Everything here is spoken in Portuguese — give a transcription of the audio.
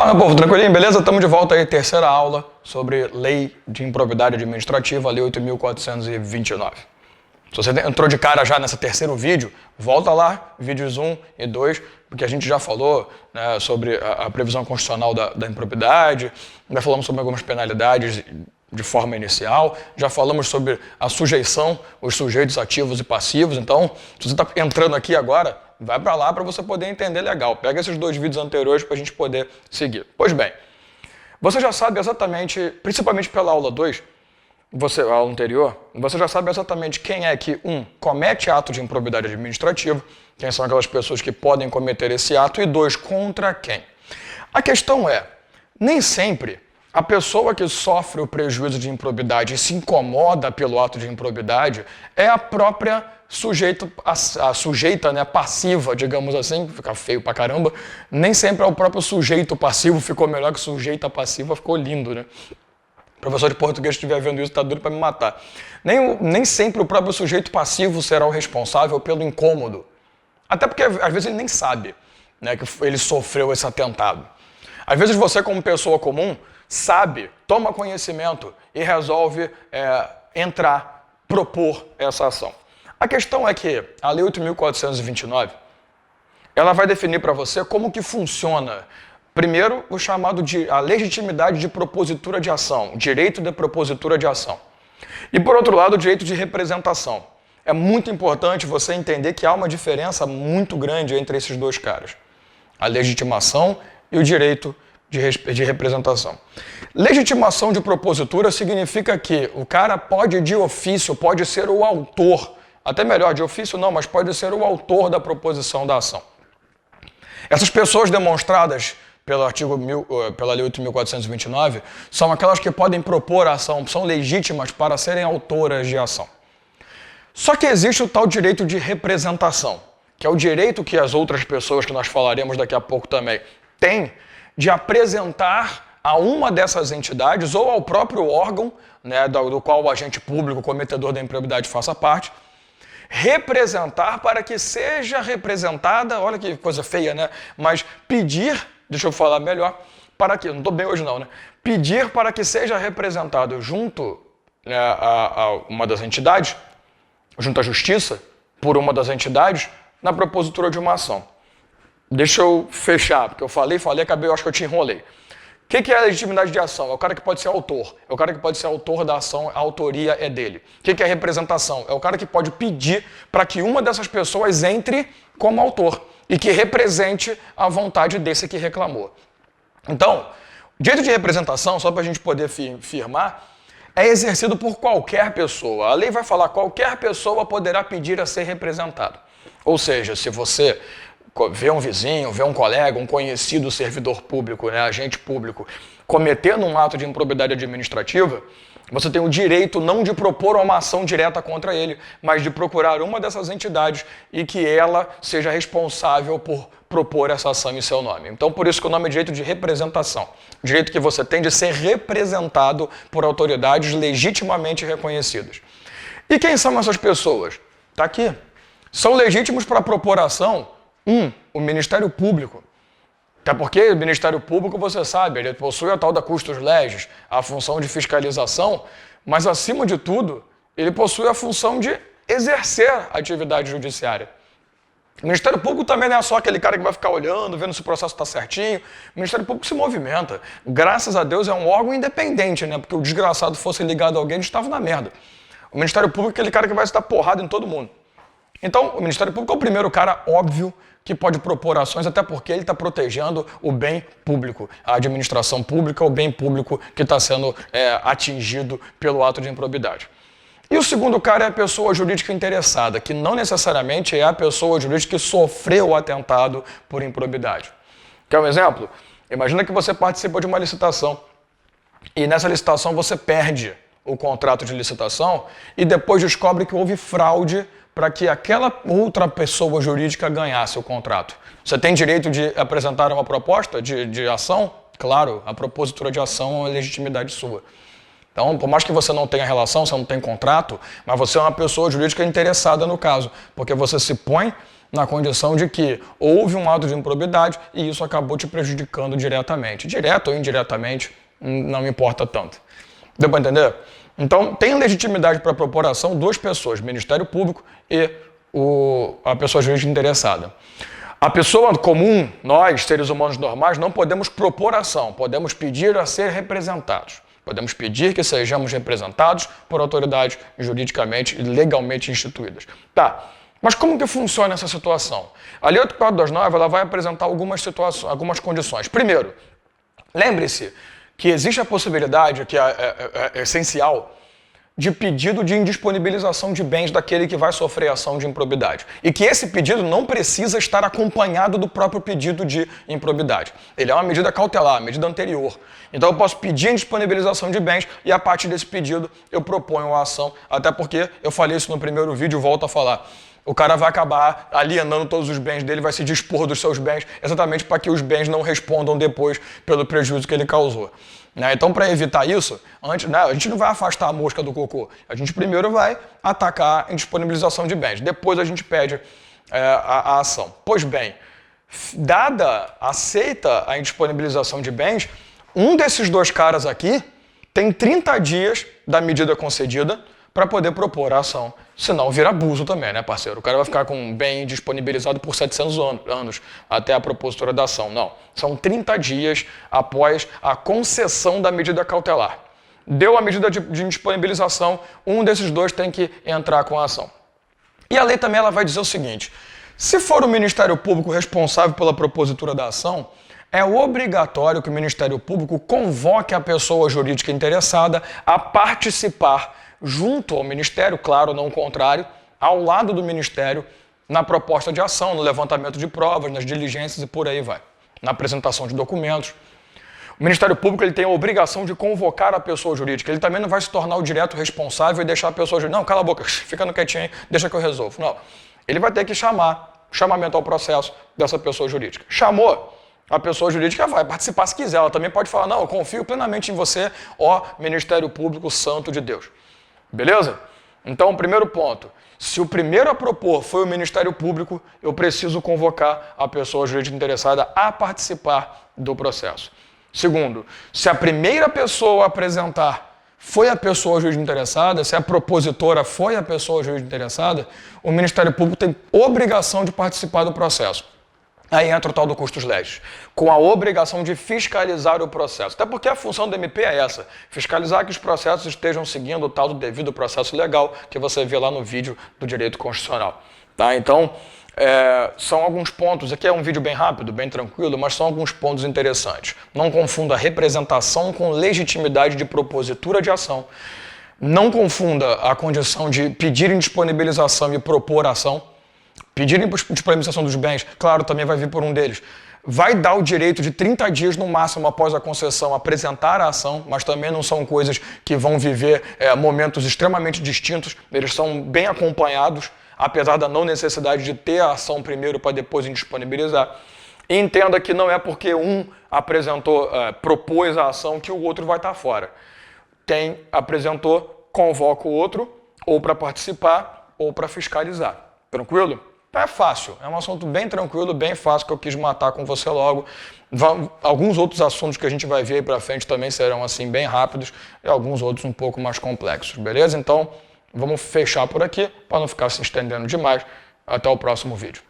Fala, meu povo, tranquilinho? Beleza? Estamos de volta aí, terceira aula sobre Lei de Improbidade Administrativa, Lei 8.429. Se você entrou de cara já nesse terceiro vídeo, volta lá, vídeos 1 e 2, porque a gente já falou, né, sobre a previsão constitucional da improbidade, já falamos sobre algumas penalidades de forma inicial, já falamos sobre a sujeição, os sujeitos ativos e passivos. Então, se você está entrando aqui agora, vai para lá para você poder entender legal. Pega esses dois vídeos anteriores para a gente poder seguir. Pois bem, você já sabe exatamente, principalmente pela aula 2, a aula anterior, você já sabe exatamente quem é que, comete ato de improbidade administrativa, quem são aquelas pessoas que podem cometer esse ato, e 2, contra quem. A questão é, nem sempre a pessoa que sofre o prejuízo de improbidade e se incomoda pelo ato de improbidade é a própria sujeita, né, passiva, digamos assim, fica feio pra caramba. Nem sempre é o próprio sujeito passivo, ficou melhor que sujeita passiva, ficou lindo, né? O professor de português que estiver vendo isso tá duro para me matar. Nem sempre o próprio sujeito passivo será o responsável pelo incômodo. Até porque às vezes ele nem sabe, né, que ele sofreu esse atentado. Às vezes você, como pessoa comum, sabe, toma conhecimento e resolve propor essa ação. A questão é que a Lei 8.429, ela vai definir para você como que funciona, primeiro, o chamado de a legitimidade de propositura de ação, direito de propositura de ação. E, por outro lado, o direito de representação. É muito importante você entender que há uma diferença muito grande entre esses dois caras. A legitimação e o direito de representação. Legitimação de propositura significa que o cara pode, de ofício, pode ser o autor, até melhor, de ofício não, mas pode ser o autor da proposição da ação. Essas pessoas demonstradas pela Lei 8.429 são aquelas que podem propor a ação, são legítimas para serem autoras de ação. Só que existe o tal direito de representação, que é o direito que as outras pessoas, que nós falaremos daqui a pouco também, têm de apresentar a uma dessas entidades ou ao próprio órgão, né, do qual o agente público, o cometedor da improbidade faça parte, representar para que seja representada, olha que coisa feia, né? Mas pedir, deixa eu falar melhor, para que, não estou bem hoje não, né? Pedir para que seja representado junto, né, a uma das entidades, junto à justiça, por uma das entidades, na propositura de uma ação. Deixa eu fechar, porque eu falei, acabei, eu acho que eu te enrolei. O que é a legitimidade de ação? É o cara que pode ser autor. É o cara que pode ser autor da ação, a autoria é dele. O que é representação? É o cara que pode pedir para que uma dessas pessoas entre como autor e que represente a vontade desse que reclamou. Então, o direito de representação, só para a gente poder firmar, é exercido por qualquer pessoa. A lei vai falar que qualquer pessoa poderá pedir a ser representado. Ou seja, se você vê um vizinho, vê um colega, um conhecido servidor público, né, agente público, cometendo um ato de improbidade administrativa, você tem o direito não de propor uma ação direta contra ele, mas de procurar uma dessas entidades e que ela seja responsável por propor essa ação em seu nome. Então, por isso que o nome é direito de representação. O direito que você tem de ser representado por autoridades legitimamente reconhecidas. E quem são essas pessoas? Está aqui. São legítimos para propor ação, o Ministério Público. Até porque o Ministério Público, você sabe, ele possui a tal da custos legis, a função de fiscalização, mas, acima de tudo, ele possui a função de exercer a atividade judiciária. O Ministério Público também não é só aquele cara que vai ficar olhando, vendo se o processo está certinho. O Ministério Público se movimenta. Graças a Deus é um órgão independente, né? Porque o desgraçado fosse ligado a alguém, a gente estava na merda. O Ministério Público é aquele cara que vai se dar porrada em todo mundo. Então, o Ministério Público é o primeiro cara óbvio que pode propor ações, até porque ele está protegendo o bem público, a administração pública, o bem público que está sendo atingido pelo ato de improbidade. E o segundo cara é a pessoa jurídica interessada, que não necessariamente é a pessoa jurídica que sofreu o atentado por improbidade. Quer um exemplo? Imagina que você participou de uma licitação e nessa licitação você perde o contrato de licitação e depois descobre que houve fraude para que aquela outra pessoa jurídica ganhasse o contrato. Você tem direito de apresentar uma proposta de ação? Claro, a propositura de ação é legitimidade sua. Então, por mais que você não tenha relação, você não tem contrato, mas você é uma pessoa jurídica interessada no caso, porque você se põe na condição de que houve um ato de improbidade e isso acabou te prejudicando diretamente. Direto ou indiretamente, não me importa tanto. Deu para entender? Então, tem legitimidade para propor ação duas pessoas, Ministério Público e a pessoa jurídica interessada. A pessoa comum, nós, seres humanos normais, não podemos propor ação, podemos pedir a ser representados. Podemos pedir que sejamos representados por autoridades juridicamente e legalmente instituídas. Tá, mas como que funciona essa situação? A Lei 8429 ela vai apresentar algumas condições. Primeiro, lembre-se que existe a possibilidade, que é essencial, de pedido de indisponibilização de bens daquele que vai sofrer ação de improbidade. E que esse pedido não precisa estar acompanhado do próprio pedido de improbidade. Ele é uma medida cautelar, medida anterior. Então eu posso pedir indisponibilização de bens e a partir desse pedido eu proponho a ação, até porque eu falei isso no primeiro vídeo e volto a falar. O cara vai acabar alienando todos os bens dele, vai se dispor dos seus bens, exatamente para que os bens não respondam depois pelo prejuízo que ele causou. Então, para evitar isso, a gente não vai afastar a mosca do cocô. A gente primeiro vai atacar a indisponibilização de bens. Depois a gente pede a ação. Pois bem, aceita a indisponibilização de bens, um desses dois caras aqui tem 30 dias da medida concedida para poder propor a ação. Senão vira abuso também, né, parceiro? O cara vai ficar com um bem disponibilizado por 700 anos até a propositura da ação. Não, são 30 dias após a concessão da medida cautelar. Deu a medida de indisponibilização, um desses dois tem que entrar com a ação. E a lei também ela vai dizer o seguinte, se for o Ministério Público responsável pela propositura da ação, é obrigatório que o Ministério Público convoque a pessoa jurídica interessada a participar junto ao Ministério, claro, não o contrário, ao lado do Ministério, na proposta de ação, no levantamento de provas, nas diligências e por aí vai, na apresentação de documentos. O Ministério Público ele tem a obrigação de convocar a pessoa jurídica, ele também não vai se tornar o direto responsável e deixar a pessoa jurídica, não, cala a boca, fica no quietinho aí, deixa que eu resolvo. Não, ele vai ter que chamamento ao processo dessa pessoa jurídica. Chamou, a pessoa jurídica vai participar se quiser, ela também pode falar, não, eu confio plenamente em você, ó Ministério Público Santo de Deus. Beleza? Então, primeiro ponto, se o primeiro a propor foi o Ministério Público, eu preciso convocar a pessoa jurídica interessada a participar do processo. Segundo, se a primeira pessoa a apresentar foi a pessoa jurídica interessada, se a propositora foi a pessoa jurídica interessada, o Ministério Público tem obrigação de participar do processo. Aí entra o tal do custos legis, com a obrigação de fiscalizar o processo. Até porque a função do MP é essa, fiscalizar que os processos estejam seguindo o tal do devido processo legal que você vê lá no vídeo do direito constitucional. Tá? Então, são alguns pontos, aqui é um vídeo bem rápido, bem tranquilo, mas são alguns pontos interessantes. Não confunda representação com legitimidade de propositura de ação. Não confunda a condição de pedir indisponibilização e propor ação. Pedir indisponibilização dos bens, claro, também vai vir por um deles. Vai dar o direito de 30 dias no máximo após a concessão apresentar a ação, mas também não são coisas que vão viver momentos extremamente distintos, eles são bem acompanhados, apesar da não necessidade de ter a ação primeiro para depois indisponibilizar. E entenda que não é porque um propôs a ação que o outro vai estar fora. Quem apresentou, convoca o outro, ou para participar, ou para fiscalizar. Tranquilo? É fácil, é um assunto bem tranquilo, bem fácil que eu quis matar com você logo. Alguns outros assuntos que a gente vai ver aí pra frente também serão assim bem rápidos e alguns outros um pouco mais complexos, beleza? Então, vamos fechar por aqui para não ficar se estendendo demais. Até o próximo vídeo.